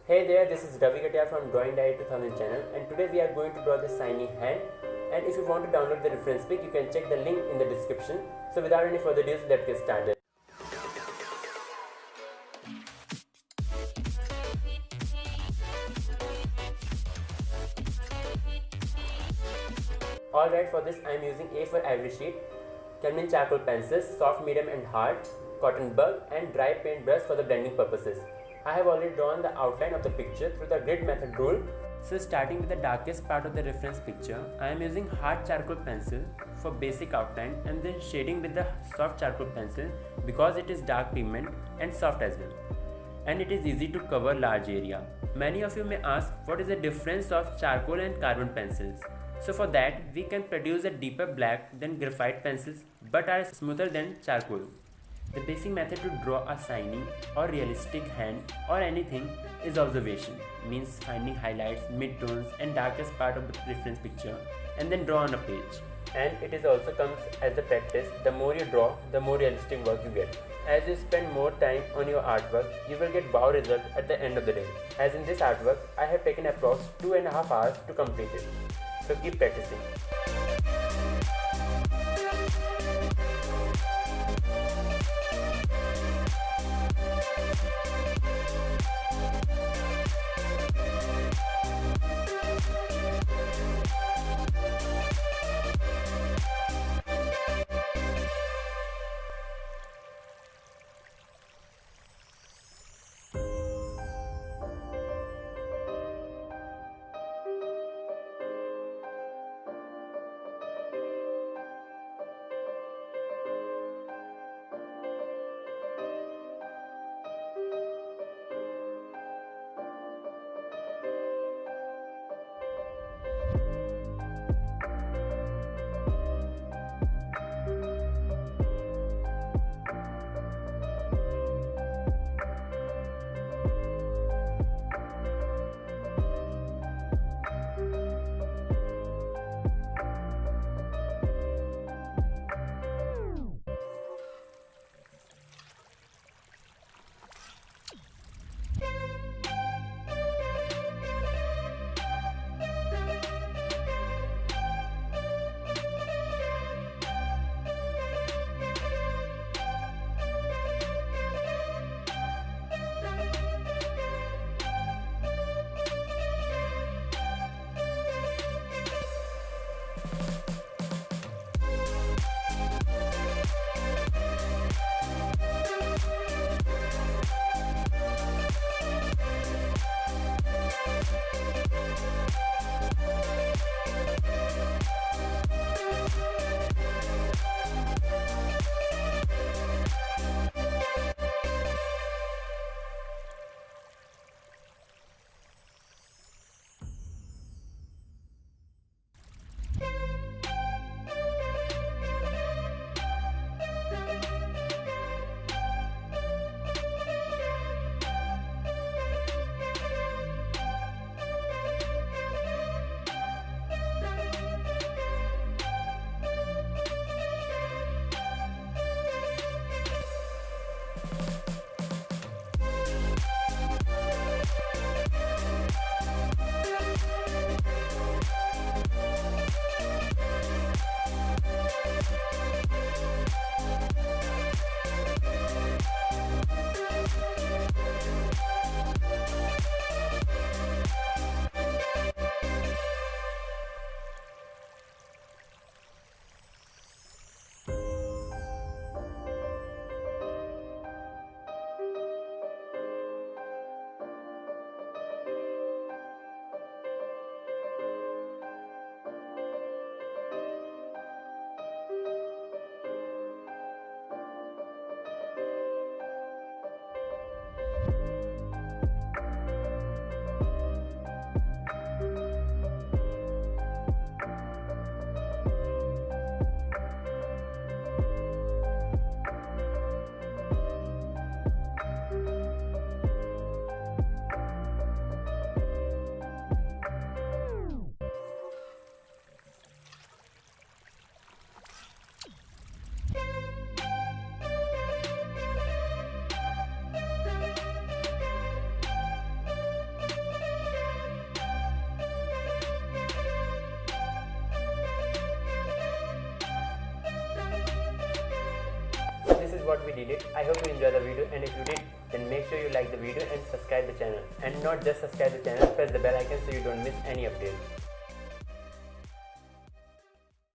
Hey there, this is Ravi Katiyar from Drawing Diary 2000 channel, and today we are going to draw this shiny hand. And if you want to download the reference pic, you can check the link in the description. So without any further ado, let's get started. Alright, for this I am using A for ivory sheet, Camlin charcoal pencils, soft, medium and hard, cotton bug and dry paint brush for the blending purposes. I have already drawn the outline of the picture through the grid method rule. So starting with the darkest part of the reference picture, I am using hard charcoal pencil for basic outline and then shading with the soft charcoal pencil because it is dark pigment and soft as well. And it is easy to cover large area. Many of you may ask what is the difference of charcoal and carbon pencils. So for that we can produce a deeper black than graphite pencils but are smoother than charcoal. The basic method to draw a shiny or realistic hand or anything is observation, means finding highlights, midtones and darkest part of the reference picture and then draw on a page. And it is also comes as a practice. The more you draw, the more realistic work you get. As you spend more time on your artwork, you will get wow result at the end of the day. As in this artwork, I have taken approx 2.5 hours to complete it. So keep practicing. what we did it. I hope you enjoyed the video, and if you did, then make sure you like the video and subscribe the channel. And not just subscribe the channel, press the bell icon so you don't miss any updates.